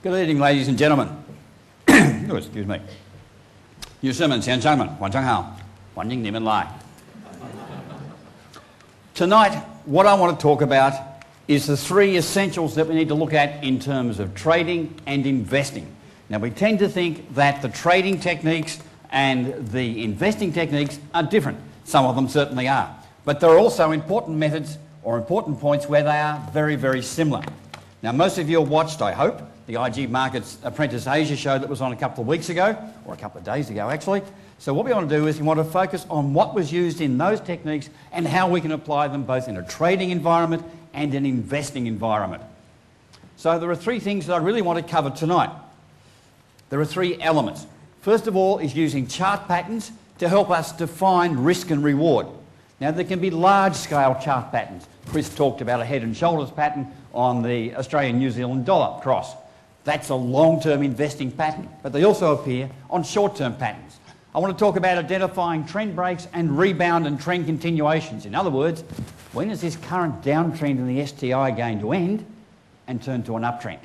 Good evening, ladies and gentlemen. Oh, excuse me. 女士们、先生们，晚上好，欢迎你们来。Tonight, what I want to talk about is the three essentials that we need to look at in terms of trading and investing. Now, we tend to think that the trading techniques and the investing techniques are different. Some of them certainly are. But there are also important methods or important points where they are very, very similar. Now, most of you have watched, I hope, the IG Markets Apprentice Asia show that was on a couple of weeks ago, or a couple of days ago actually. So what we want to do is we want to focus on what was used in those techniques and how we can apply them both in a trading environment and an investing environment. So there are three things that I really want to cover tonight. There are three elements. First of all is using chart patterns to help us define risk and reward. Now there can be large-scale chart patterns. Chris talked about a head and shoulders pattern on the Australian-New Zealand dollar cross. That's a long-term investing pattern, but they also appear on short-term patterns. I want to talk about identifying trend breaks and rebound and trend continuations. In other words, when is this current downtrend in the STI going to end and turn to an uptrend?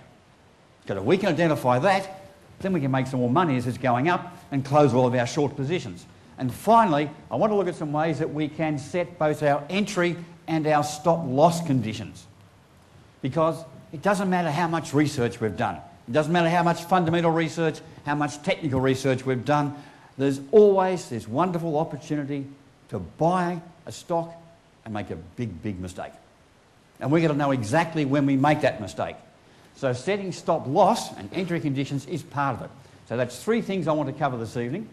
Because if we can identify that, then we can make some more money as it's going up and close all of our short positions. And finally, I want to look at some ways that we can set both our entry and our stop loss conditions. Because it doesn't matter how much research we've done. It doesn't matter how much fundamental research, how much technical research we've done. There's always this wonderful opportunity to buy a stock and make a big, big mistake. And we've got to know exactly when we make that mistake. So setting stop loss and entry conditions is part of it. So that's three things I want to cover this evening.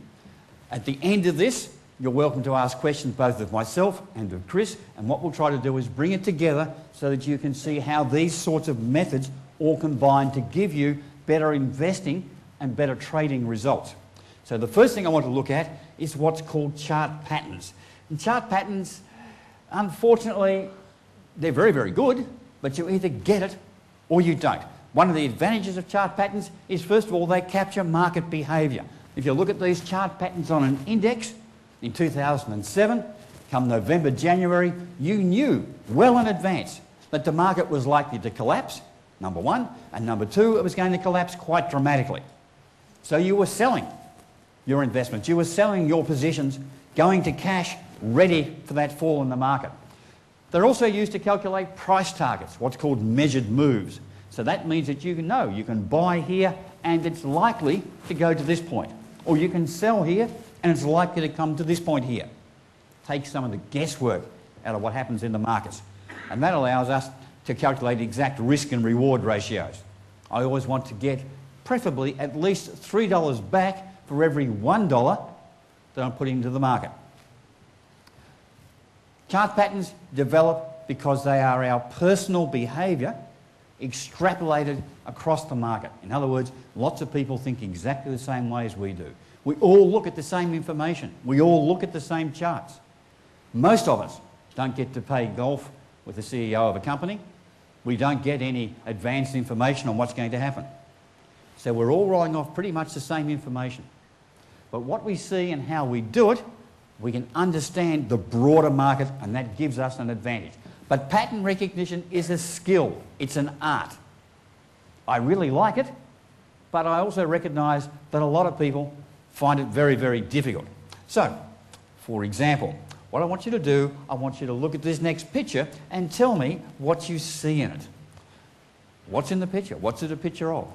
At the end of this, you're welcome to ask questions both of myself and of Chris, and what we'll try to do is bring it together so that you can see how these sorts of methods all combine to give you better investing and better trading results. So the first thing I want to look at is what's called chart patterns. And chart patterns, unfortunately, they're very, very good, but you either get it or you don't. One of the advantages of chart patterns is, first of all, they capture market behaviour. If you look at these chart patterns on an index in 2007, come November, January, you knew well in advance that the market was likely to collapse, number one, and number two, it was going to collapse quite dramatically. So you were selling your investments, you were selling your positions, going to cash, ready for that fall in the market. They're also used to calculate price targets, what's called measured moves. So that means that you know you can buy here and it's likely to go to this point. Or you can sell here and it's likely to come to this point here. Take some of the guesswork out of what happens in the markets. And that allows us to calculate exact risk and reward ratios. I always want to get preferably at least $3 back for every $1 that I'm putting into the market. Chart patterns develop because they are our personal behaviour extrapolated across the market. In other words, lots of people think exactly the same way as we do. We all look at the same information. We all look at the same charts. Most of us don't get to play golf with the CEO of a company. We don't get any advanced information on what's going to happen. So we're all rolling off pretty much the same information. But what we see and how we do it, we can understand the broader market, and that gives us an advantage. But pattern recognition is a skill. It's an art. I really like it, but I also recognise that a lot of people find it very, very difficult. So, for example, what I want you to do, I want you to look at this next picture and tell me what you see in it. What's in the picture? What's it a picture of?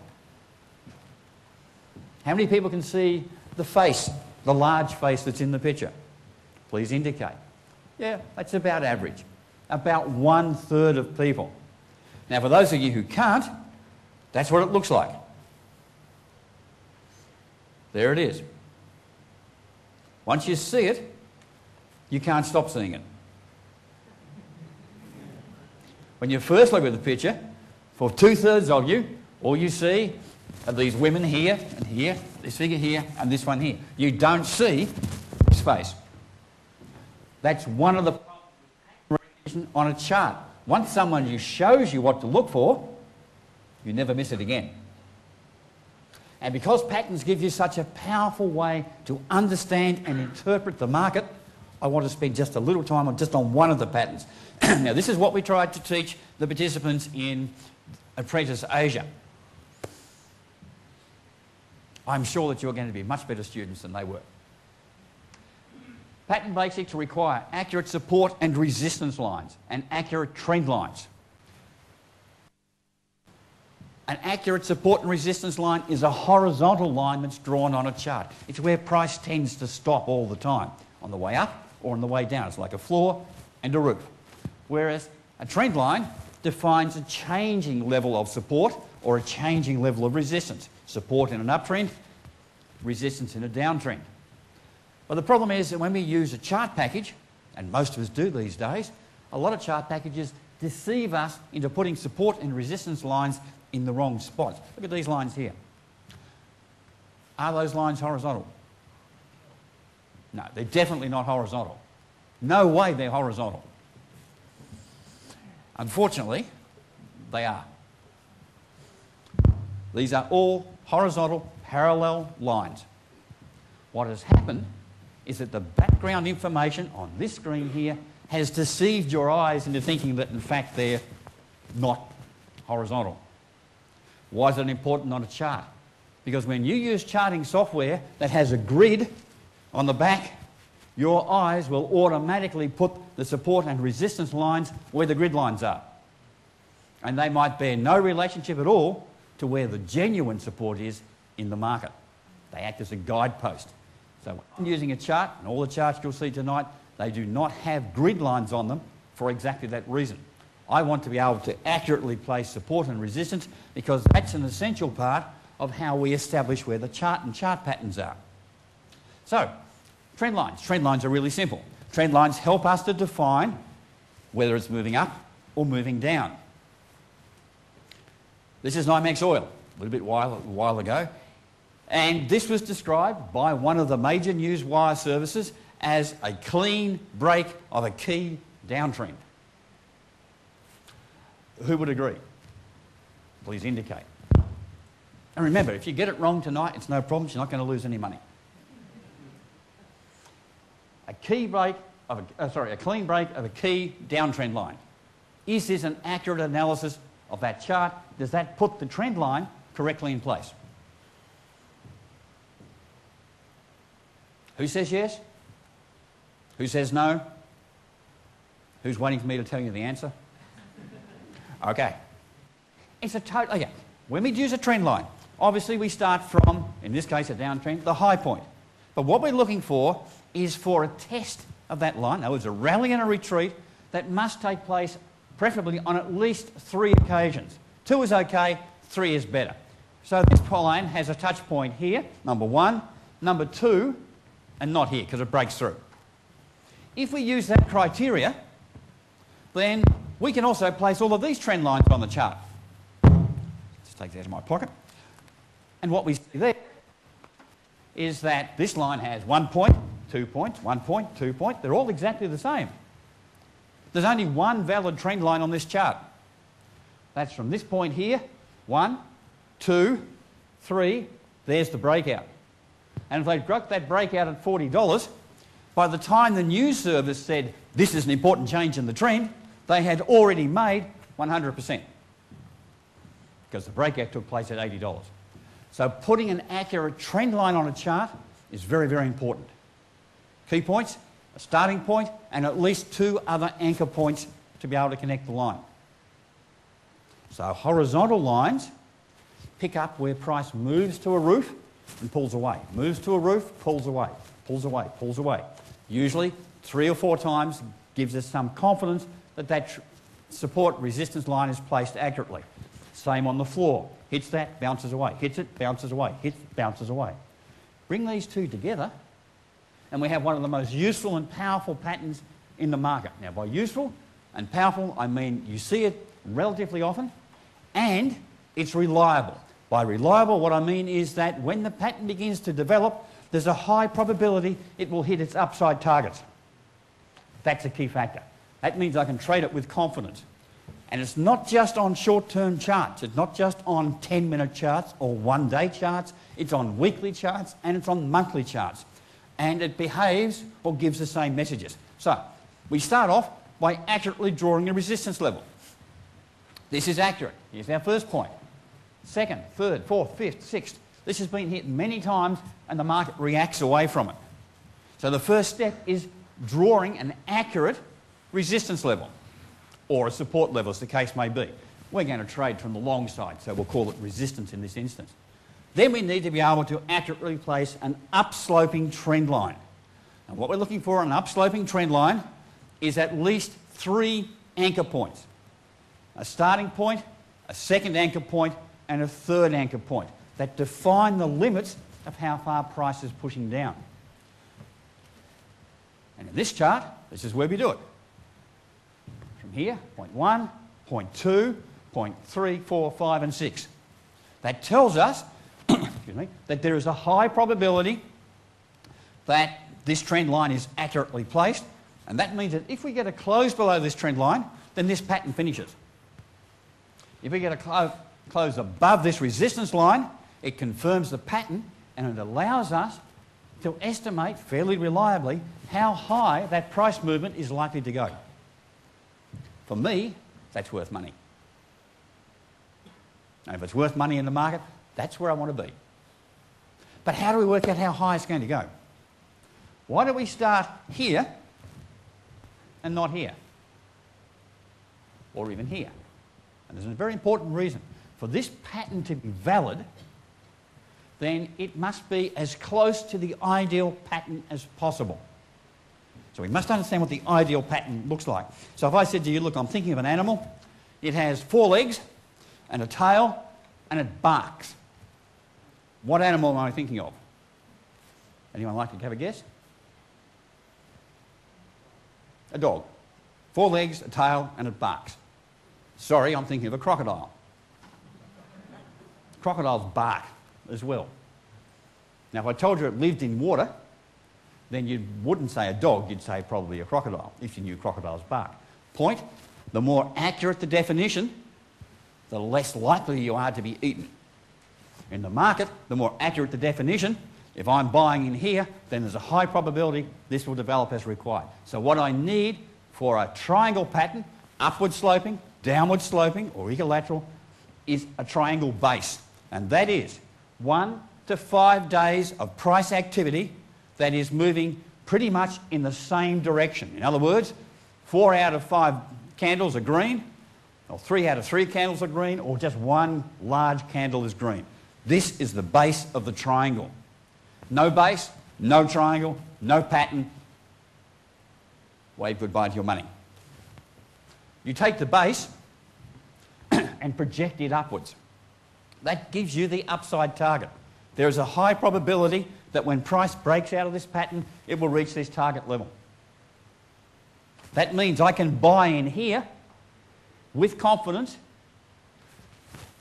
How many people can see the face, the large face that's in the picture? Please indicate. Yeah, that's about average. About 1/3 of people. Now, for those of you who can't, that's what it looks like. There it is. Once you see it, you can't stop seeing it. When you first look at the picture, for 2/3 of you, all you see are these women here and here, this figure here and this one here. You don't see his face. That's one of the problems with recognition on a chart. Once someone shows you what to look for, you never miss it again. And because patterns give you such a powerful way to understand and interpret the market, I want to spend just a little time on one of the patterns. Now, this is what we tried to teach the participants in Apprentice Asia. I'm sure that you're going to be much better students than they were. Pattern basics require accurate support and resistance lines and accurate trend lines. An accurate support and resistance line is a horizontal line that's drawn on a chart. It's where price tends to stop all the time, on the way up or on the way down. It's like a floor and a roof. Whereas a trend line defines a changing level of support or a changing level of resistance. Support in an uptrend, resistance in a downtrend. But the problem is that when we use a chart package, and most of us do these days, a lot of chart packages deceive us into putting support and resistance lines in the wrong spots. Look at these lines here. Are those lines horizontal? No, they're definitely not horizontal. No way they're horizontal. Unfortunately, they are. These are all horizontal parallel lines. What has happened is that the background information on this screen here has deceived your eyes into thinking that in fact they're not horizontal. Why is it important on a chart? Because when you use charting software that has a grid on the back, your eyes will automatically put the support and resistance lines where the grid lines are. And they might bear no relationship at all to where the genuine support is in the market. They act as a guidepost. So when I'm using a chart, and all the charts you'll see tonight, they do not have grid lines on them for exactly that reason. I want to be able to accurately place support and resistance because that's an essential part of how we establish where the chart and chart patterns are. So, trend lines. Trend lines are really simple. Trend lines help us to define whether it's moving up or moving down. This is NYMEX oil, a little bit while ago, and this was described by one of the major news wire services as a clean break of a key downtrend. Who would agree? Please indicate. And remember, if you get it wrong tonight, it's no problem. You're not going to lose any money. A clean break of a key downtrend line. Is this an accurate analysis of that chart? Does that put the trend line correctly in place? Who says yes? Who says no? Who's waiting for me to tell you the answer? Okay. It's a total... Okay. When we use a trend line, obviously we start from, in this case a downtrend, the high point. But what we're looking for is for a test of that line. That was a rally and a retreat that must take place preferably on at least 3 occasions. 2 is okay, 3 is better. So this line has a touch point here, number 1, number 2, and not here because it breaks through. If we use that criteria, then we can also place all of these trend lines on the chart. Just take that out of my pocket. And what we see there is that this line has 1 point, 2 points, 1 point, 2 point. They're all exactly the same. There's only one valid trend line on this chart. That's from this point here, 1, 2, 3, there's the breakout. And if they'd got that breakout at $40, by the time the news service said this is an important change in the trend, they had already made 100% because the breakout took place at $80. So putting an accurate trend line on a chart is very, very important. Key points, a starting point, and at least 2 other anchor points to be able to connect the line. So horizontal lines pick up where price moves to a roof and pulls away. Moves to a roof, pulls away, pulls away, pulls away. Usually 3 or 4 times gives us some confidence that that support resistance line is placed accurately. Same on the floor. Hits that, bounces away. Hits it, bounces away. Hits, bounces away. Bring these 2 together and we have one of the most useful and powerful patterns in the market. Now by useful and powerful I mean you see it relatively often and it's reliable. By reliable what I mean is that when the pattern begins to develop there's a high probability it will hit its upside targets. That's a key factor. That means I can trade it with confidence. And it's not just on short-term charts. It's not just on 10-minute charts or one-day charts. It's on weekly charts and it's on monthly charts. And it behaves or gives the same messages. So we start off by accurately drawing a resistance level. This is accurate. Here's our first point. Second, third, fourth, fifth, sixth. This has been hit many times and the market reacts away from it. So the first step is drawing an accurate resistance level, or a support level as the case may be. We're going to trade from the long side, so we'll call it resistance in this instance. Then we need to be able to accurately place an upsloping trend line. And what we're looking for in an upsloping trend line is at least 3 anchor points. A starting point, a second anchor point, and a third anchor point that define the limits of how far price is pushing down. And in this chart, this is where we do it. From here, point 1, point 2, point 3, 4, 5 and 6. That tells us excuse me, that there is a high probability that this trend line is accurately placed, and that means that if we get a close below this trend line, then this pattern finishes. If we get a close above this resistance line, it confirms the pattern and it allows us to estimate fairly reliably how high that price movement is likely to go. For me, that's worth money. And if it's worth money in the market, that's where I want to be. But how do we work out how high it's going to go? Why do we start here and not here? Or even here? And there's a very important reason. For this pattern to be valid, then it must be as close to the ideal pattern as possible. So we must understand what the ideal pattern looks like. So if I said to you, look, I'm thinking of an animal. It has 4 legs and a tail and it barks. What animal am I thinking of? Anyone like to have a guess? A dog. 4 legs, a tail, and it barks. Sorry, I'm thinking of a crocodile. Crocodiles bark as well. Now, if I told you it lived in water, then you wouldn't say a dog, you'd say probably a crocodile, if you knew crocodiles bark. Point, the more accurate the definition, the less likely you are to be eaten. In the market, the more accurate the definition, if I'm buying in here, then there's a high probability this will develop as required. So what I need for a triangle pattern, upward sloping, downward sloping, or equilateral, is a triangle base. And that is 1 to 5 days of price activity that is moving pretty much in the same direction. In other words, 4 out of 5 candles are green, or 3 out of 3 candles are green, or just 1 large candle is green. This is the base of the triangle. No base, no triangle, no pattern. Wave goodbye to your money. You take the base and project it upwards. That gives you the upside target. There is a high probability that when price breaks out of this pattern, it will reach this target level. That means I can buy in here with confidence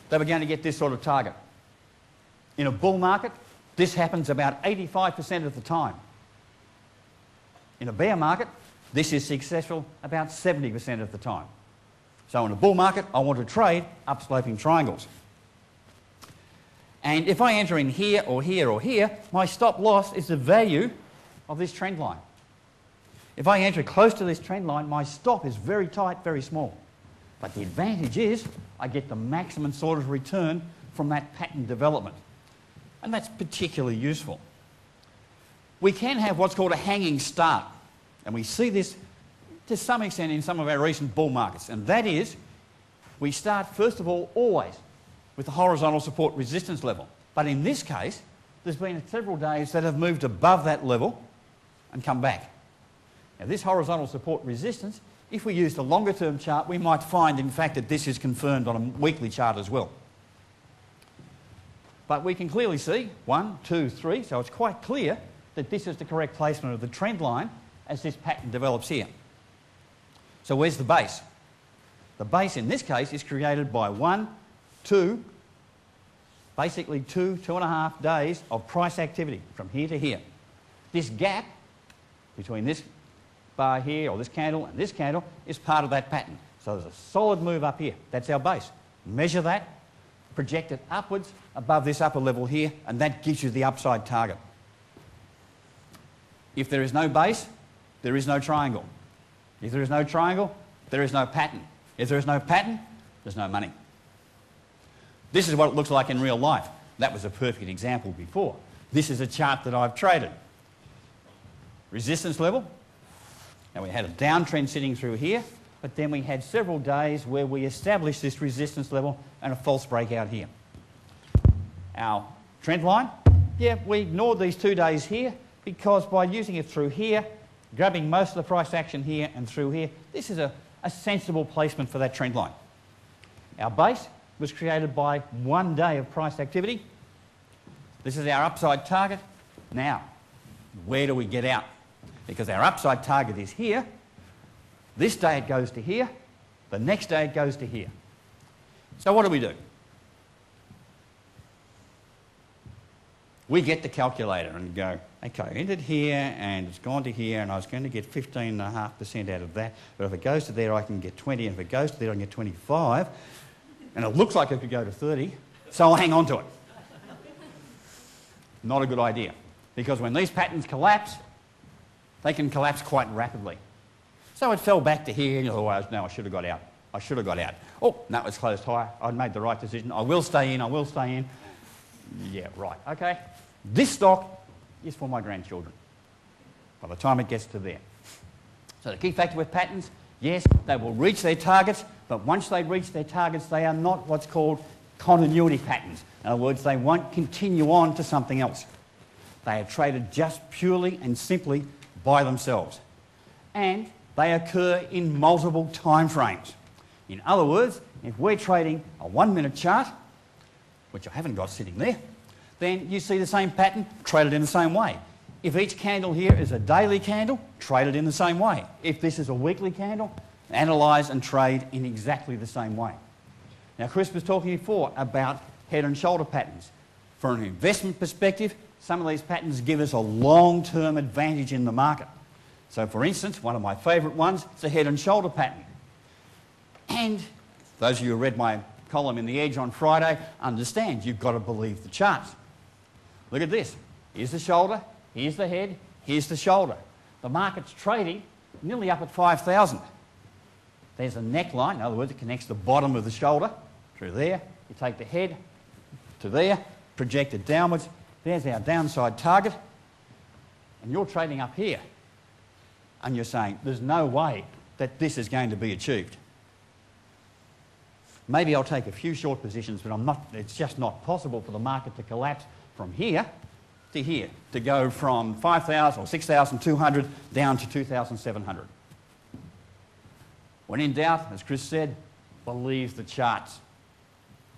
that we're going to get this sort of target. In a bull market, this happens about 85% of the time. In a bear market, this is successful about 70% of the time. So in a bull market, I want to trade upsloping triangles. And if I enter in here or here or here, my stop loss is the value of this trend line. If I enter close to this trend line, my stop is very tight, very small. But the advantage is I get the maximum sort of return from that pattern development. And that's particularly useful. We can have what's called a hanging start. And we see this to some extent in some of our recent bull markets. And that is, we start first of all always with the horizontal support resistance level. But in this case, there's been several days that have moved above that level and come back. Now this horizontal support resistance, if we use the longer term chart, we might find in fact that this is confirmed on a weekly chart as well. But we can clearly see 1, 2, 3, so it's quite clear that this is the correct placement of the trend line as this pattern develops here. So where's the base? The base in this case is created by 1, 2, basically 2.5 days of price activity from here to here. This gap between this bar here or this candle and this candle is part of that pattern. So there's a solid move up here. That's our base. Measure that, project it upwards above this upper level here, and that gives you the upside target. If there is no base, there is no triangle. If there is no triangle, there is no pattern. If there is no pattern, there's no money. This is what it looks like in real life. That was a perfect example before. This is a chart that I've traded. Resistance level. Now we had a downtrend sitting through here, but then we had several days where we established this resistance level and a false breakout here. Our trend line, yeah, we ignored these 2 days here because by using it through here, grabbing most of the price action here and through here, this is a sensible placement for that trend line. Our base was created by 1 day of price activity. This is our upside target. Now, where do we get out? Because our upside target is here. This day it goes to here. The next day it goes to here. So what do? We get the calculator and go, okay, I entered here and it's gone to here and I was going to get 15.5% out of that, but if it goes to there I can get 20, and if it goes to there I can get 25, and it looks like it could go to 30, so I'll hang on to it. Not a good idea, because when these patterns collapse, they can collapse quite rapidly. So it fell back to here, and you thought, no, I should have got out. I should have got out. Oh, no, it's closed higher. I'd made the right decision. I will stay in, I will stay in. Yeah, right, okay. This stock is for my grandchildren by the time it gets to there. So the key factor with patterns, yes, they will reach their targets, but once they reach their targets, they are not what's called continuity patterns. In other words, they won't continue on to something else. They are traded just purely and simply by themselves. And they occur in multiple time frames. In other words, if we're trading a 1 minute chart, which I haven't got sitting there, then you see the same pattern traded in the same way. If each candle here is a daily candle, trade it in the same way. If this is a weekly candle, analyse and trade in exactly the same way. Now, Chris was talking before about head and shoulder patterns. From an investment perspective, some of these patterns give us a long-term advantage in the market. So, for instance, one of my favourite ones is a head and shoulder pattern. And those of you who read my column in The Edge on Friday understand you've got to believe the charts. Look at this. Here's the shoulder, here's the head, here's the shoulder. The market's trading nearly up at 5,000. There's a neckline, in other words, it connects the bottom of the shoulder through there. You take the head to there, project it downwards. There's our downside target. And you're trading up here. And you're saying, there's no way that this is going to be achieved. Maybe I'll take a few short positions, but it's just not possible for the market to collapse from here, to go from 5,000 or 6,200 down to 2,700. When in doubt, as Chris said, believe the charts.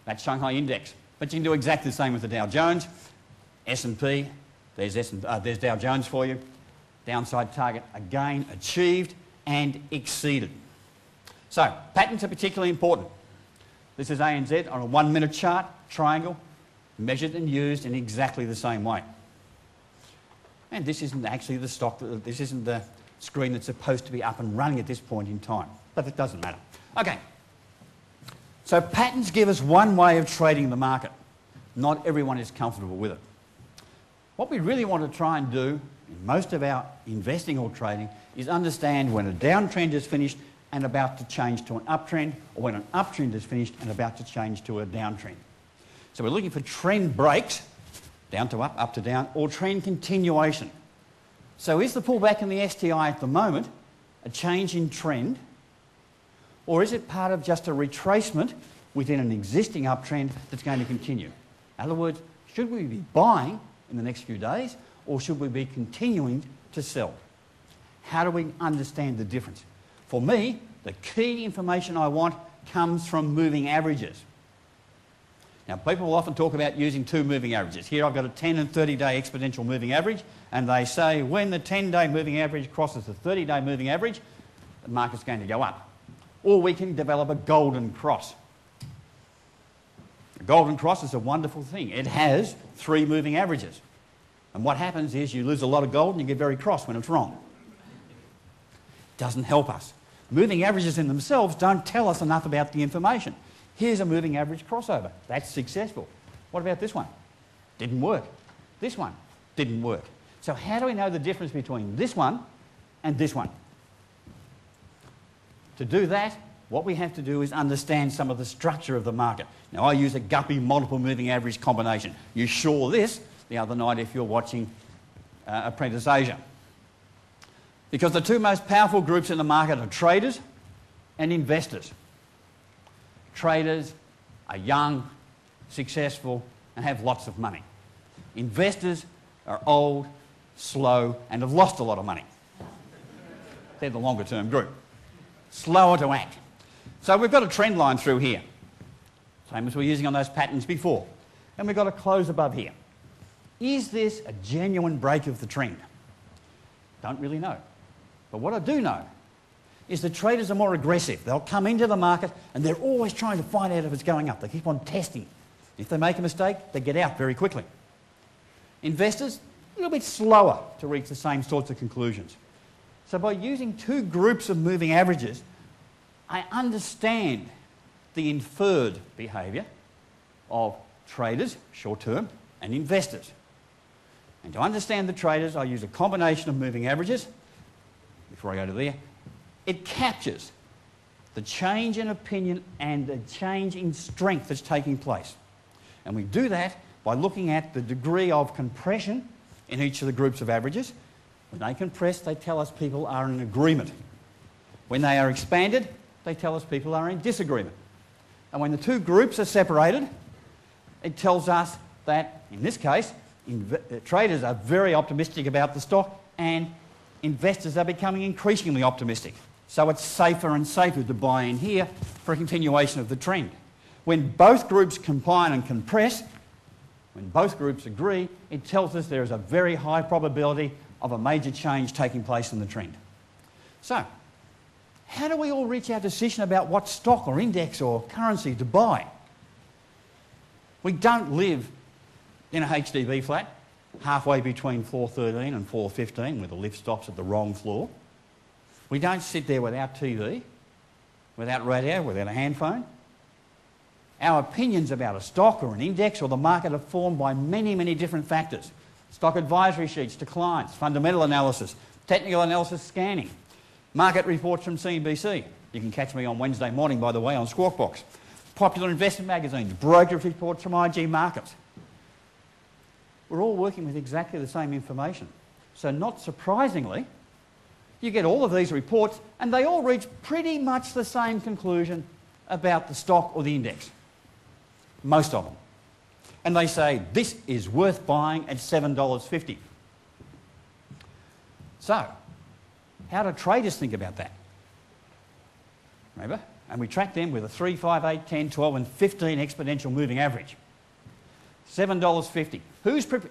That's Shanghai Index. But you can do exactly the same with the Dow Jones. S&P, there's Dow Jones for you. Downside target again achieved and exceeded. So, patterns are particularly important. This is ANZ on a 1 minute chart, triangle, measured and used in exactly the same way. And this isn't actually the stock, this isn't the screen that's supposed to be up and running at this point in time, but it doesn't matter. Okay, so patterns give us one way of trading the market. Not everyone is comfortable with it. What we really want to try and do in most of our investing or trading is understand when a downtrend is finished and about to change to an uptrend, or when an uptrend is finished and about to change to a downtrend. So we're looking for trend breaks, down to up to down, or trend continuation. So is the pullback in the STI at the moment a change in trend, or is it part of just a retracement within an existing uptrend that's going to continue? In other words, should we be buying in the next few days, or should we be continuing to sell? How do we understand the difference? For me, the key information I want comes from moving averages. Now, people will often talk about using two moving averages. Here I've got a 10 and 30-day exponential moving average, and they say when the 10-day moving average crosses the 30-day moving average, the market's going to go up. Or we can develop a golden cross. A golden cross is a wonderful thing. It has three moving averages. And what happens is you lose a lot of gold and you get very cross when it's wrong. Doesn't help us. Moving averages in themselves don't tell us enough about the information. Here's a moving average crossover. That's successful. What about this one? Didn't work. This one didn't work. So how do we know the difference between this one and this one? To do that, what we have to do is understand some of the structure of the market. Now, I use a Guppy multiple moving average combination. You saw this the other night if you're watching Apprentice Asia. Because the two most powerful groups in the market are traders and investors. Traders are young, successful, and have lots of money. Investors are old, slow, and have lost a lot of money. They're the longer term group. Slower to act. So we've got a trend line through here. Same as we're using on those patterns before. And we've got a close above here. Is this a genuine break of the trend? Don't really know. But what I do know is that traders are more aggressive. They'll come into the market and they're always trying to find out if it's going up. They keep on testing. If they make a mistake, they get out very quickly. Investors, a little bit slower to reach the same sorts of conclusions. So by using two groups of moving averages, I understand the inferred behaviour of traders, short term, and investors. And to understand the traders, I use a combination of moving averages. Before I go to there, it captures the change in opinion and the change in strength that's taking place. And we do that by looking at the degree of compression in each of the groups of averages. When they compress, they tell us people are in agreement. When they are expanded, they tell us people are in disagreement. And when the two groups are separated, it tells us that, in this case, traders are very optimistic about the stock and investors are becoming increasingly optimistic. So it's safer and safer to buy in here for a continuation of the trend. When both groups combine and compress, when both groups agree, it tells us there is a very high probability of a major change taking place in the trend. So, how do we all reach our decision about what stock or index or currency to buy? We don't live in a HDB flat, halfway between floor 13 and floor 15, where the lift stops at the wrong floor. We don't sit there without TV, without radio, without a handphone. Our opinions about a stock or an index or the market are formed by many, many different factors. Stock advisory sheets to clients, fundamental analysis, technical analysis scanning, market reports from CNBC. You can catch me on Wednesday morning, by the way, on Squawk Box. Popular investment magazines, brokerage reports from IG Markets. We're all working with exactly the same information. So not surprisingly, you get all of these reports and they all reach pretty much the same conclusion about the stock or the index. Most of them. And they say, this is worth buying at $7.50. So, how do traders think about that? Remember? And we track them with a 3, 5, 8, 10, 12 and 15 exponential moving average. $7.50.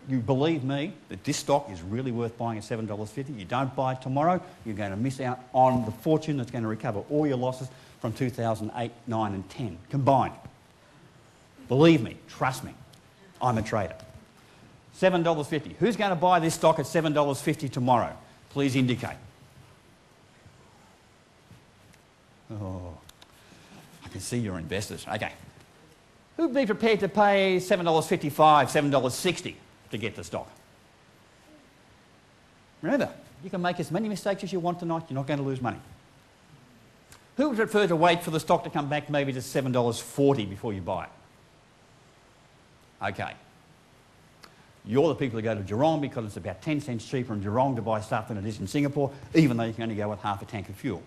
You believe me that this stock is really worth buying at $7.50? You don't buy it tomorrow, you're going to miss out on the fortune that's going to recover all your losses from 2008, 9 and 10 combined. Believe me, trust me, I'm a trader. $7.50. Who's going to buy this stock at $7.50 tomorrow? Please indicate. Oh, I can see your investors. Okay. Who'd be prepared to pay $7.55, $7.60 to get the stock? Remember, you can make as many mistakes as you want tonight, you're not going to lose money. Who would prefer to wait for the stock to come back maybe to $7.40 before you buy it? Okay. You're the people who go to Geelong because it's about 10 cents cheaper in Geelong to buy stuff than it is in Singapore, even though you can only go with half a tank of fuel.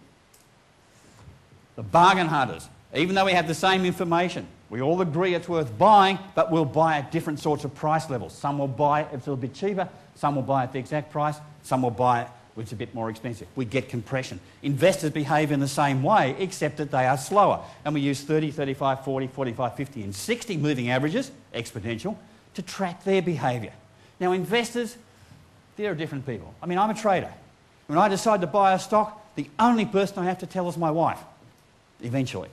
The bargain hunters, even though we have the same information, we all agree it's worth buying, but we'll buy at different sorts of price levels. Some will buy it if it's a little bit cheaper, some will buy at the exact price, some will buy it when it's a bit more expensive. We get compression. Investors behave in the same way, except that they are slower. And we use 30, 35, 40, 45, 50 and 60 moving averages, exponential, to track their behaviour. Now investors, they're different people. I mean, I'm a trader. When I decide to buy a stock, the only person I have to tell is my wife, eventually.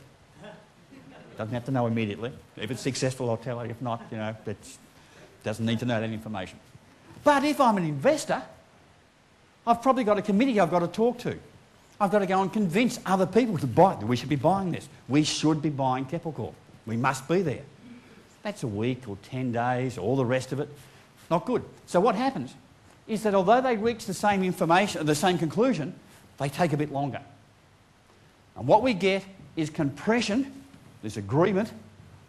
Doesn't have to know immediately. If it's successful, I'll tell her. If not, you know, it doesn't need to know that information. But if I'm an investor, I've probably got a committee I've got to talk to. I've got to go and convince other people to buy it. We should be buying this. We should be buying Keppel Corp. We must be there. That's a week or 10 days, all the rest of it. Not good. So what happens is that although they reach the same information, the same conclusion, they take a bit longer. And what we get is compression, this agreement,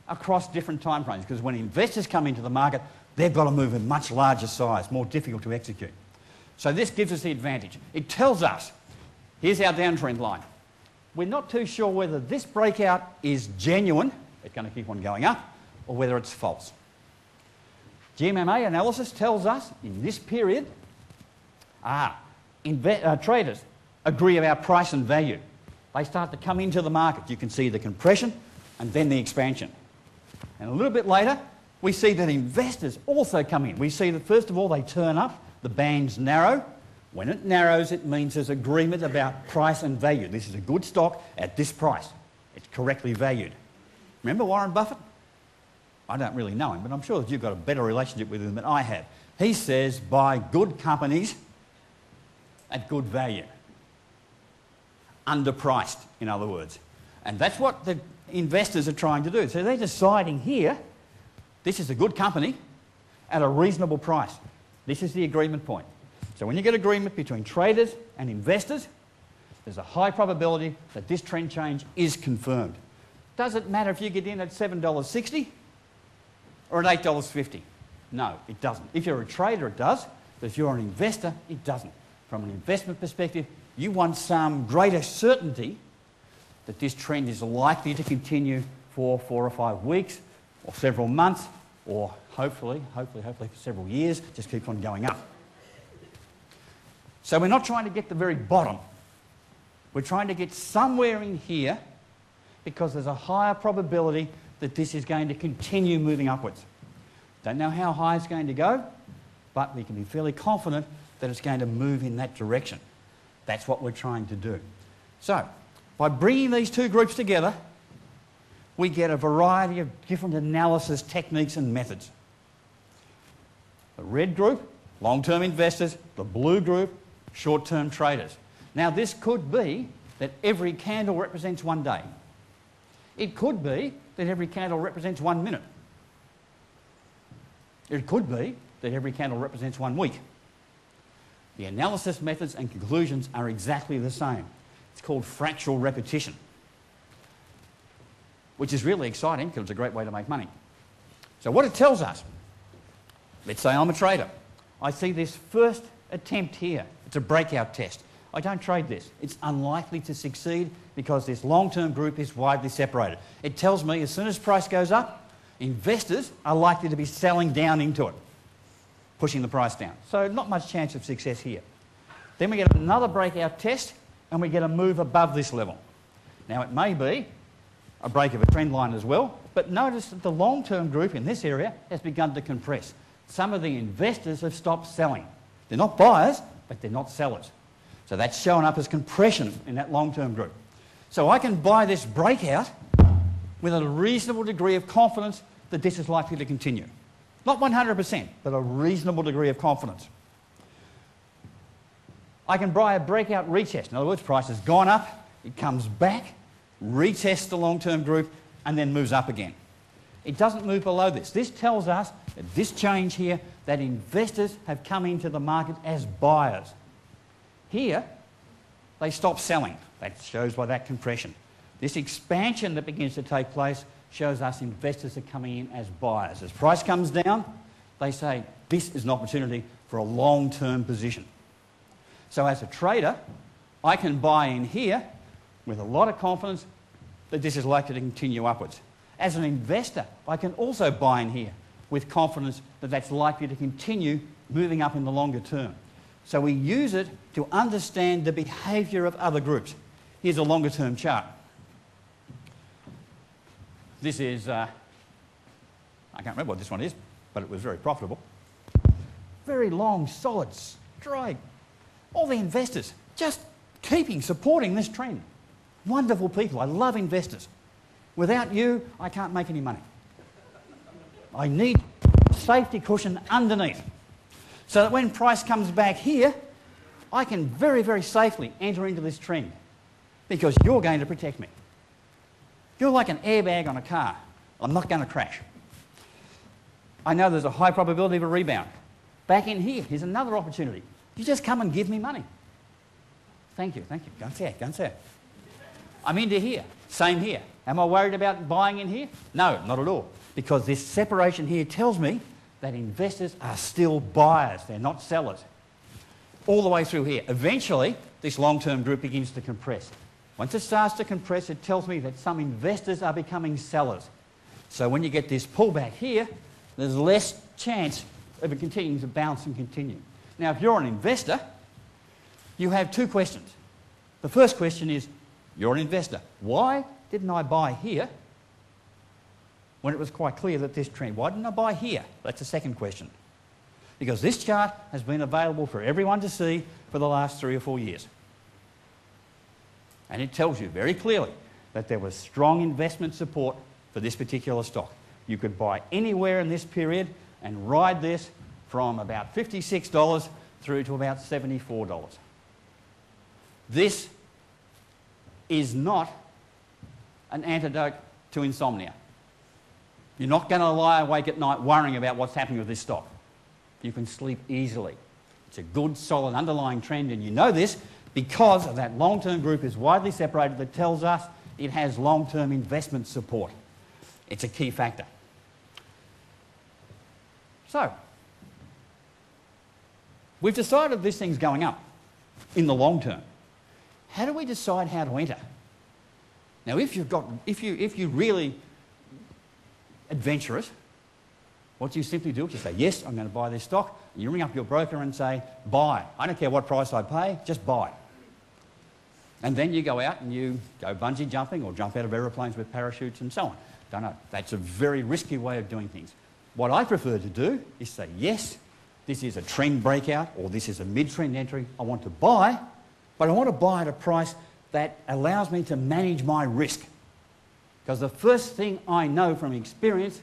across different time frames. Because when investors come into the market, they've got to move in much larger size, more difficult to execute. So this gives us the advantage. It tells us, here's our downtrend line. We're not too sure whether this breakout is genuine, it's going to keep on going up, or whether it's false. GMMA analysis tells us in this period, traders agree about price and value. They start to come into the market. You can see the compression and then the expansion. And a little bit later, we see that investors also come in. We see that first of all they turn up, the bands narrow. When it narrows, it means there's agreement about price and value. This is a good stock at this price. It's correctly valued. Remember Warren Buffett? I don't really know him, but I'm sure that you've got a better relationship with him than I have. He says buy good companies at good value. Underpriced, in other words. And that's what the investors are trying to do. So they're deciding here, this is a good company at a reasonable price. This is the agreement point. So when you get agreement between traders and investors, there's a high probability that this trend change is confirmed. Does it matter if you get in at $7.60 or at $8.50? No, it doesn't. If you're a trader, it does. But if you're an investor, it doesn't. From an investment perspective, you want some greater certainty that this trend is likely to continue for 4 or 5 weeks or several months or hopefully for several years, just keep on going up. So we're not trying to get the very bottom. We're trying to get somewhere in here because there's a higher probability that this is going to continue moving upwards. Don't know how high it's going to go, but we can be fairly confident that it's going to move in that direction. That's what we're trying to do. So, by bringing these two groups together, we get a variety of different analysis techniques and methods. The red group, long-term investors. The blue group, short-term traders. Now, this could be that every candle represents 1 day. It could be that every candle represents 1 minute. It could be that every candle represents 1 week. The analysis methods and conclusions are exactly the same. It's called fractional repetition, which is really exciting because it's a great way to make money. So what it tells us, let's say I'm a trader. I see this first attempt here. It's a breakout test. I don't trade this. It's unlikely to succeed because this long-term group is widely separated. It tells me as soon as price goes up, investors are likely to be selling down into it, pushing the price down. So not much chance of success here. Then we get another breakout test and we get a move above this level. Now it may be a break of a trend line as well, but notice that the long-term group in this area has begun to compress. Some of the investors have stopped selling. They're not buyers, but they're not sellers. So that's showing up as compression in that long-term group. So I can buy this breakout with a reasonable degree of confidence that this is likely to continue. Not 100%, but a reasonable degree of confidence. I can buy a breakout retest. In other words, price has gone up, it comes back, retests the long-term group, and then moves up again. It doesn't move below this. This tells us that this change here, that investors have come into the market as buyers. Here, they stop selling. That shows by that compression. This expansion that begins to take place shows us investors are coming in as buyers. As price comes down, they say, this is an opportunity for a long-term position. So as a trader, I can buy in here with a lot of confidence that this is likely to continue upwards. As an investor, I can also buy in here with confidence that that's likely to continue moving up in the longer term. So we use it to understand the behaviour of other groups. Here's a longer term chart. This is, I can't remember what this one is, but it was very profitable. Very long, solid, straight. All the investors just supporting this trend. Wonderful people. I love investors. Without you, I can't make any money. I need a safety cushion underneath so that when price comes back here, I can very, very safely enter into this trend because you're going to protect me. You're like an airbag on a car. I'm not going to crash. I know there's a high probability of a rebound. Back in here, here's another opportunity. You just come and give me money. Thank you, thank you. Go and say it, go and say it. I'm into here. Same here. Am I worried about buying in here? No, not at all. Because this separation here tells me that investors are still buyers. They're not sellers. All the way through here. Eventually, this long-term group begins to compress. Once it starts to compress, it tells me that some investors are becoming sellers. So when you get this pullback here, there's less chance of it continuing to bounce and continue. Now, if you're an investor, you have two questions. The first question is, you're an investor. Why didn't I buy here when it was quite clear that this trend? Why didn't I buy here? That's the second question. Because this chart has been available for everyone to see for the last 3 or 4 years. And it tells you very clearly that there was strong investment support for this particular stock. You could buy anywhere in this period and ride this from about $56 through to about $74. This is not an antidote to insomnia. You're not going to lie awake at night worrying about what's happening with this stock. You can sleep easily. It's a good, solid underlying trend, and you know this because of that long-term group is widely separated that tells us it has long-term investment support. It's a key factor. So, we've decided this thing's going up in the long term. How do we decide how to enter? Now, if you're really adventurous, what you simply do is you say, yes, I'm going to buy this stock. And you ring up your broker and say, buy. I don't care what price I pay, just buy. And then you go out and you go bungee jumping or jump out of aeroplanes with parachutes and so on. Don't know. That's a very risky way of doing things. What I prefer to do is say, yes, this is a trend breakout or this is a mid-trend entry. I want to buy, but I want to buy at a price that allows me to manage my risk. Because the first thing I know from experience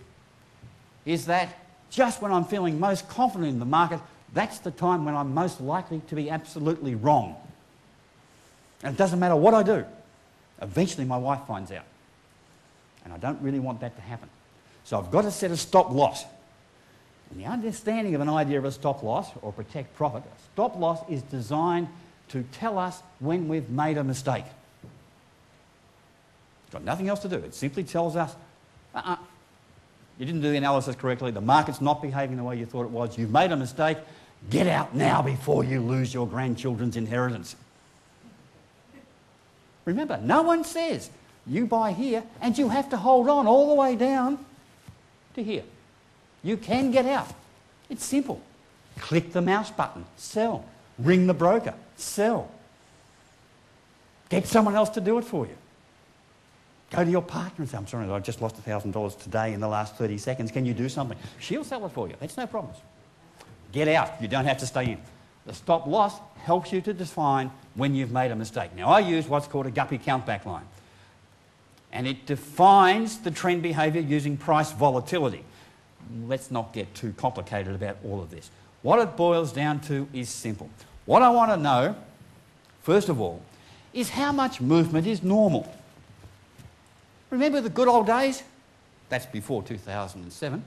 is that just when I'm feeling most confident in the market, that's the time when I'm most likely to be absolutely wrong. And it doesn't matter what I do. Eventually my wife finds out. And I don't really want that to happen. So I've got to set a stop loss. And the understanding of an idea of a stop loss or protect profit, a stop loss is designed to tell us when we've made a mistake. It's got nothing else to do. It simply tells us, you didn't do the analysis correctly, the market's not behaving the way you thought it was, you've made a mistake, get out now before you lose your grandchildren's inheritance. Remember, no one says you buy here and you have to hold on all the way down to here. You can get out. It's simple. Click the mouse button, sell. Ring the broker, sell. Get someone else to do it for you. Go to your partner and say, I'm sorry, I just lost $1,000 today in the last 30 seconds. Can you do something? She'll sell it for you. That's no problems. Get out. You don't have to stay in. The stop loss helps you to define when you've made a mistake. Now, I use what's called a Guppy countback line. And it defines the trend behaviour using price volatility. Let's not get too complicated about all of this. What it boils down to is simple. What I want to know, first of all, is how much movement is normal. Remember the good old days? That's before 2007.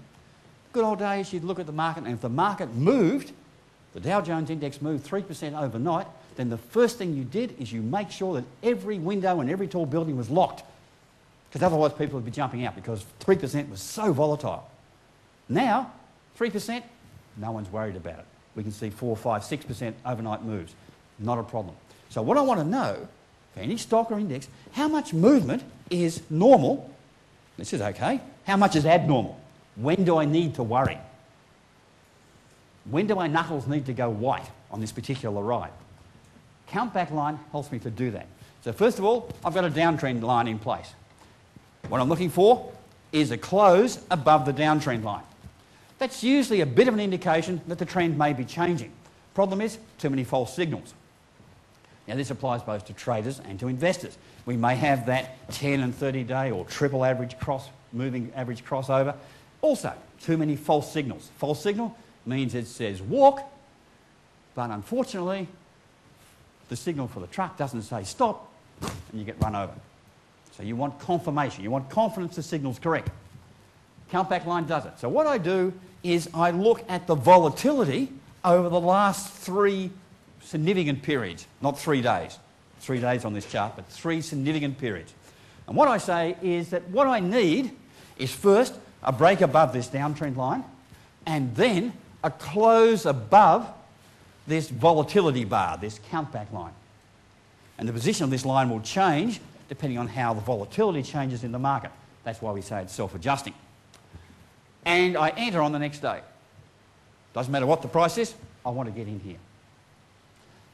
Good old days, you'd look at the market, and if the market moved, the Dow Jones index moved 3% overnight, then the first thing you did is you make sure that every window and every tall building was locked. Because otherwise people would be jumping out because 3% was so volatile. Now, 3%, no one's worried about it. We can see 4, 5, 6% overnight moves. Not a problem. So what I want to know, for any stock or index, how much movement is normal? This is okay. How much is abnormal? When do I need to worry? When do my knuckles need to go white on this particular ride? Countback line helps me to do that. So first of all, I've got a downtrend line in place. What I'm looking for is a close above the downtrend line. That's usually a bit of an indication that the trend may be changing. Problem is, too many false signals. Now this applies both to traders and to investors. We may have that 10 and 30 day or triple average moving average crossover. Also, too many false signals. False signal means it says walk, but unfortunately the signal for the truck doesn't say stop and you get run over. So you want confirmation. You want confidence the signal's correct. Countback line does it. So what I do is I look at the volatility over the last 3 significant periods, not 3 days. 3 days on this chart, but 3 significant periods. And what I say is that what I need is first a break above this downtrend line and then a close above this volatility bar, this countback line. And the position of this line will change depending on how the volatility changes in the market. That's why we say it's self-adjusting. And I enter on the next day. Doesn't matter what the price is, I want to get in here.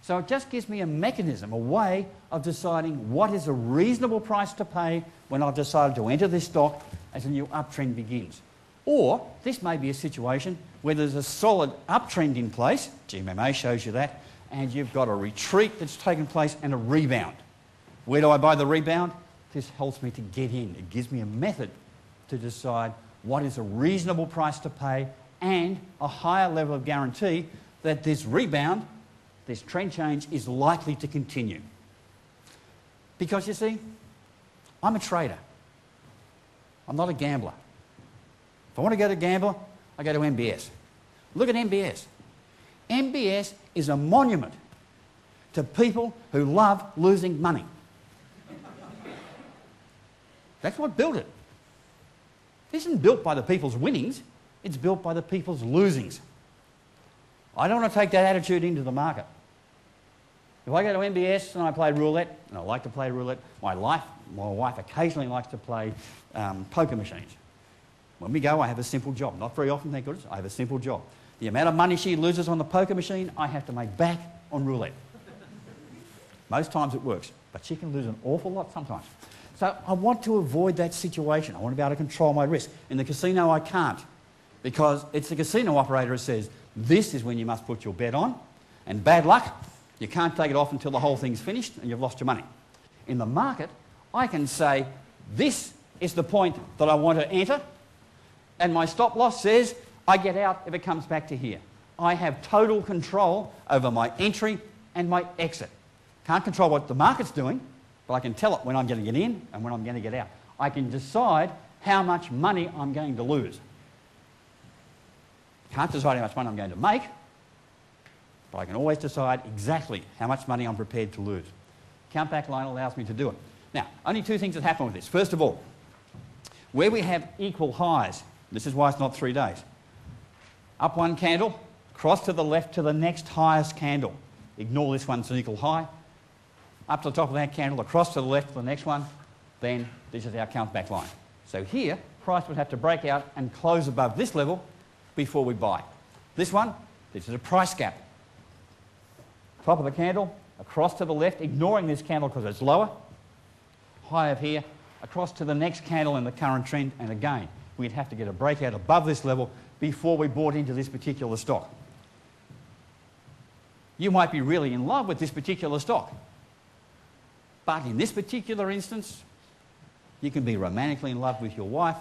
So it just gives me a mechanism, a way of deciding what is a reasonable price to pay when I've decided to enter this stock as a new uptrend begins. Or this may be a situation where there's a solid uptrend in place, GMMA shows you that, and you've got a retreat that's taken place and a rebound. Where do I buy the rebound? This helps me to get in. It gives me a method to decide what is a reasonable price to pay and a higher level of guarantee that this rebound, this trend change, is likely to continue. Because you see, I'm a trader. I'm not a gambler. If I want to go to gambler, I go to MBS. Look at MBS. MBS is a monument to people who love losing money. That's what built it. It isn't built by the people's winnings, it's built by the people's losings. I don't want to take that attitude into the market. If I go to MBS and I play roulette, and I like to play roulette, my wife occasionally likes to play poker machines. When we go, I have a simple job. Not very often, thank goodness, I have a simple job. The amount of money she loses on the poker machine, I have to make back on roulette. Most times it works, but she can lose an awful lot sometimes. So I want to avoid that situation. I want to be able to control my risk. In the casino, I can't, because it's the casino operator who says, this is when you must put your bet on, and bad luck, you can't take it off until the whole thing's finished and you've lost your money. In the market, I can say, this is the point that I want to enter, and my stop loss says I get out if it comes back to here. I have total control over my entry and my exit. Can't control what the market's doing, but I can tell it when I'm going to get in and when I'm going to get out. I can decide how much money I'm going to lose. Can't decide how much money I'm going to make, but I can always decide exactly how much money I'm prepared to lose. Countback line allows me to do it. Now, only two things that happen with this. First of all, where we have equal highs, this is why it's not 3 days. Up one candle, cross to the left to the next highest candle. Ignore this one's an equal high. Up to the top of that candle, across to the left to the next one, then this is our countback line. So here, price would have to break out and close above this level before we buy. This one, this is a price gap. Top of the candle, across to the left, ignoring this candle because it's lower. High of here, across to the next candle in the current trend, and again, we'd have to get a breakout above this level before we bought into this particular stock. You might be really in love with this particular stock, but in this particular instance, you can be romantically in love with your wife,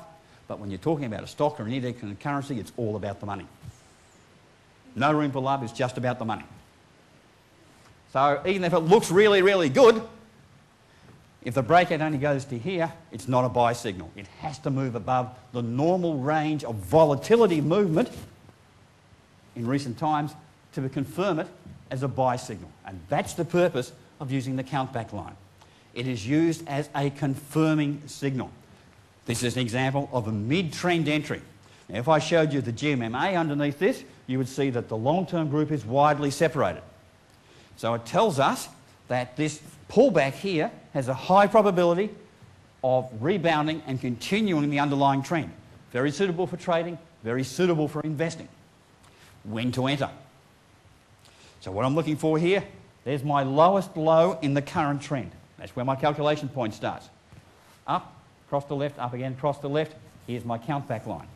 but when you're talking about a stock or an index and a currency, it's all about the money. No room for love, it's just about the money. So even if it looks really, really good, if the breakout only goes to here, it's not a buy signal. It has to move above the normal range of volatility movement in recent times to confirm it as a buy signal. And that's the purpose of using the countback line. It is used as a confirming signal. This is an example of a mid-trend entry. Now, if I showed you the GMMA underneath this, you would see that the long-term group is widely separated. So it tells us that this pullback here has a high probability of rebounding and continuing the underlying trend. Very suitable for trading, very suitable for investing. When to enter. So what I'm looking for here, there's my lowest low in the current trend. That's where my calculation point starts. Up, across the left, up again, across the left. Here's my countback line.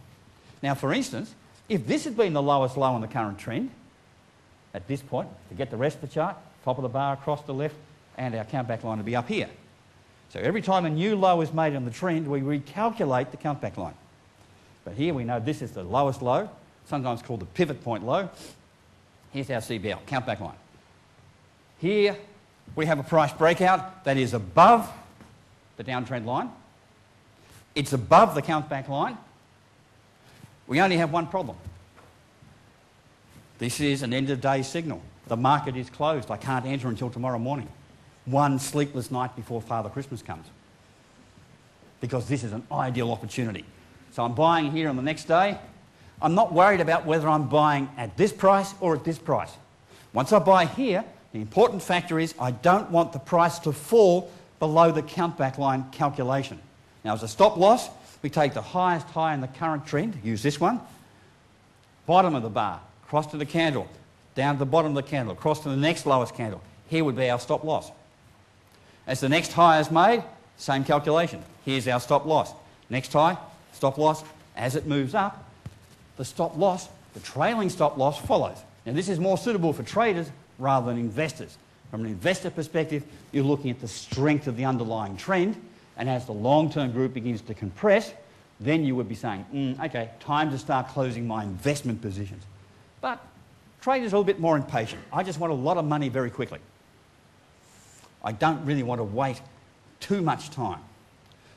Now, for instance, if this had been the lowest low in the current trend, at this point, to get the rest of the chart, top of the bar across the left, and our countback line would be up here. So every time a new low is made on the trend, we recalculate the countback line. But here we know this is the lowest low, sometimes called the pivot point low. Here's our CBL, countback line. Here we have a price breakout that is above the downtrend line. It's above the countback line. We only have one problem. This is an end-of-day signal. The market is closed. I can't enter until tomorrow morning. One sleepless night before Father Christmas comes. because this is an ideal opportunity. So I'm buying here on the next day. I'm not worried about whether I'm buying at this price or at this price. Once I buy here, the important factor is I don't want the price to fall below the countback line calculation. Now, as a stop loss, we take the highest high in the current trend, use this one, bottom of the bar, cross to the candle, down to the bottom of the candle, across to the next lowest candle. Here would be our stop loss. As the next high is made, same calculation. Here's our stop loss. Next high, stop loss. As it moves up, the stop loss, the trailing stop loss follows. Now, this is more suitable for traders rather than investors. From an investor perspective, you're looking at the strength of the underlying trend, and as the long-term group begins to compress, then you would be saying, okay, time to start closing my investment positions. But traders are a little bit more impatient. I just want a lot of money very quickly. I don't really want to wait too much time.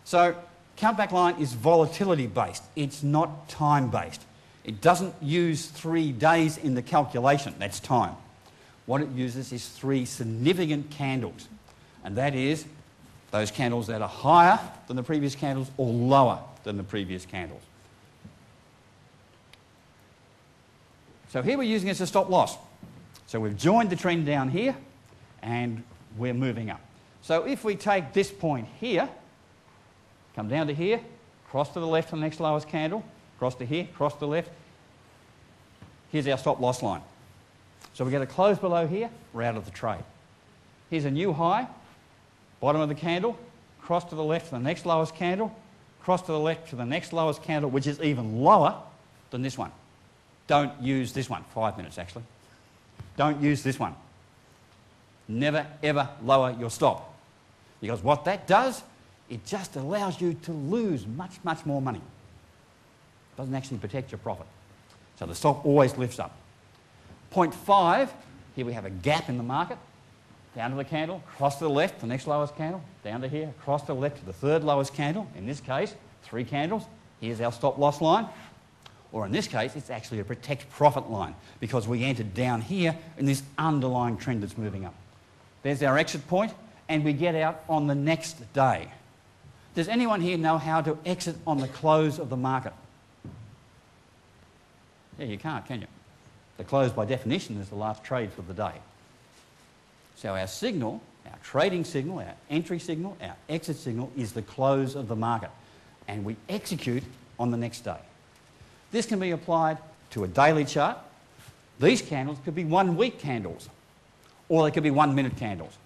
So countback line is volatility based. It's not time based. It doesn't use 3 days in the calculation. That's time. What it uses is 3 significant candles. And that is those candles that are higher than the previous candles or lower than the previous candles. So here we're using it as a stop loss. So we've joined the trend down here and we're moving up. So if we take this point here, come down to here, cross to the left on the next lowest candle, cross to here, cross to the left, here's our stop loss line. So we get a close below here, we're out of the trade. Here's a new high, bottom of the candle, cross to the left to the next lowest candle, cross to the left to the next lowest candle, which is even lower than this one. Don't use this one. 5 minutes, actually. Don't use this one. Never, ever lower your stop. Because what that does, it just allows you to lose much, much more money. It doesn't actually protect your profit. So the stop always lifts up. Point 5, here we have a gap in the market. Down to the candle, cross to the left, the next lowest candle, down to here, cross to the left to the third lowest candle. In this case, 3 candles. Here's our stop loss line. Or in this case, it's actually a protect profit line because we entered down here in this underlying trend that's moving up. There's our exit point, and we get out on the next day. Does anyone here know how to exit on the close of the market? Yeah, you can't, can you? The close, by definition, is the last trade for the day. So our signal, our trading signal, our entry signal, our exit signal is the close of the market. And we execute on the next day. This can be applied to a daily chart. These candles could be 1 week candles, or they could be 1 minute candles.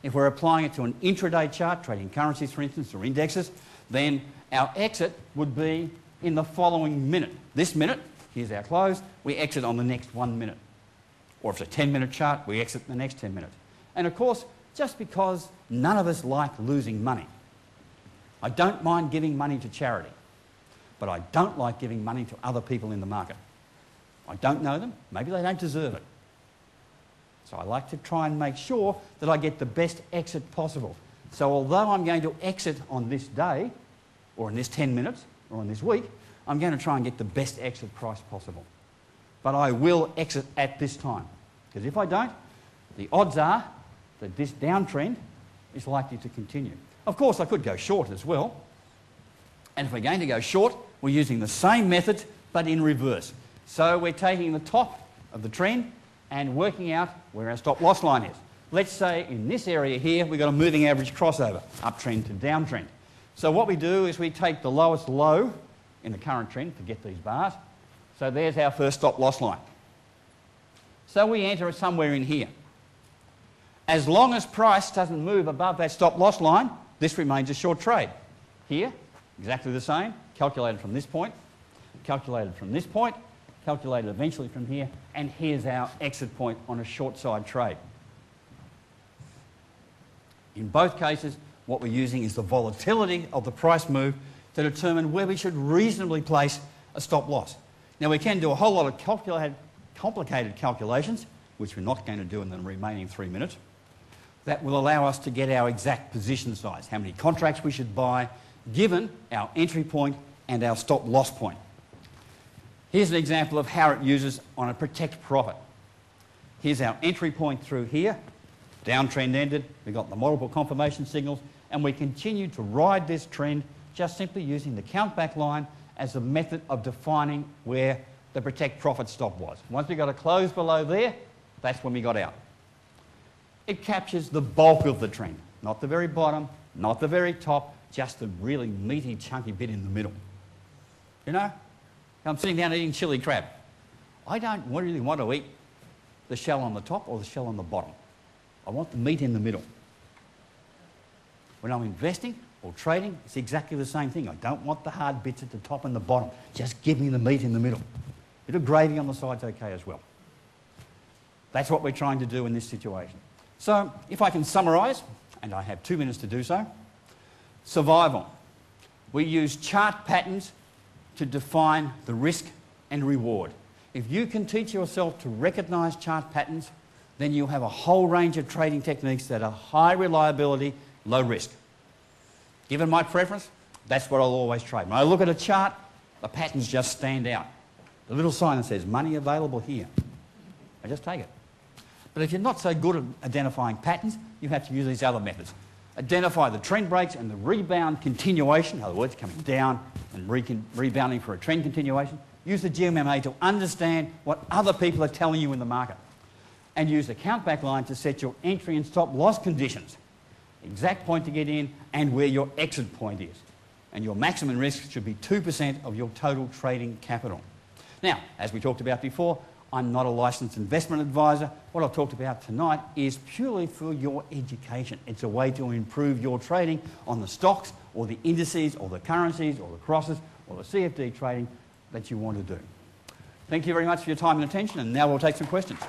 If we're applying it to an intraday chart, trading currencies, for instance, or indexes, then our exit would be in the following minute. This minute, here's our close, we exit on the next 1 minute. Or if it's a 10-minute chart, we exit the next 10 minutes. And of course, just because none of us like losing money. I don't mind giving money to charity, but I don't like giving money to other people in the market. I don't know them, maybe they don't deserve it. So I like to try and make sure that I get the best exit possible. So although I'm going to exit on this day, or in this 10 minutes, or in this week, I'm going to try and get the best exit price possible. But I will exit at this time. Because if I don't, the odds are that this downtrend is likely to continue. Of course, I could go short as well. And if we're going to go short, we're using the same method, but in reverse. So we're taking the top of the trend and working out where our stop loss line is. Let's say in this area here, we've got a moving average crossover, uptrend to downtrend. So what we do is we take the lowest low in the current trend to get these bars. So there's our first stop loss line. So we enter somewhere in here. As long as price doesn't move above that stop loss line, this remains a short trade. Here, exactly the same, calculated from this point, calculated from this point, calculated eventually from here, and here's our exit point on a short side trade. In both cases, what we're using is the volatility of the price move to determine where we should reasonably place a stop loss. Now, we can do a whole lot of complicated calculations, which we're not going to do in the remaining 3 minutes, that will allow us to get our exact position size, how many contracts we should buy, given our entry point and our stop loss point. Here's an example of how it uses on a protect profit. Here's our entry point through here. Downtrend ended, we've got the multiple confirmation signals, and we continue to ride this trend just simply using the count-back line as a method of defining where the protect profit stop was. Once we got a close below there, that's when we got out. It captures the bulk of the trend, not the very bottom, not the very top, just the really meaty, chunky bit in the middle. You know, I'm sitting down eating chili crab. I don't really want to eat the shell on the top or the shell on the bottom. I want the meat in the middle. When I'm investing or trading, it's exactly the same thing. I don't want the hard bits at the top and the bottom. Just give me the meat in the middle. A bit of gravy on the side's okay as well. That's what we're trying to do in this situation. So, if I can summarise, and I have 2 minutes to do so, survival. We use chart patterns to define the risk and reward. If you can teach yourself to recognise chart patterns, then you'll have a whole range of trading techniques that are high reliability, low risk. Given my preference, that's what I'll always trade. When I look at a chart, the patterns just stand out. The little sign that says money available here. I just take it. But if you're not so good at identifying patterns, you have to use these other methods. Identify the trend breaks and the rebound continuation, in other words, coming down and rebounding for a trend continuation. Use the GMMA to understand what other people are telling you in the market. And use the count-back line to set your entry and stop loss conditions. Exact point to get in and where your exit point is. And your maximum risk should be 2% of your total trading capital. Now, as we talked about before, I'm not a licensed investment advisor. What I've talked about tonight is purely for your education. It's a way to improve your trading on the stocks or the indices or the currencies or the crosses or the CFD trading that you want to do. Thank you very much for your time and attention, and now we'll take some questions.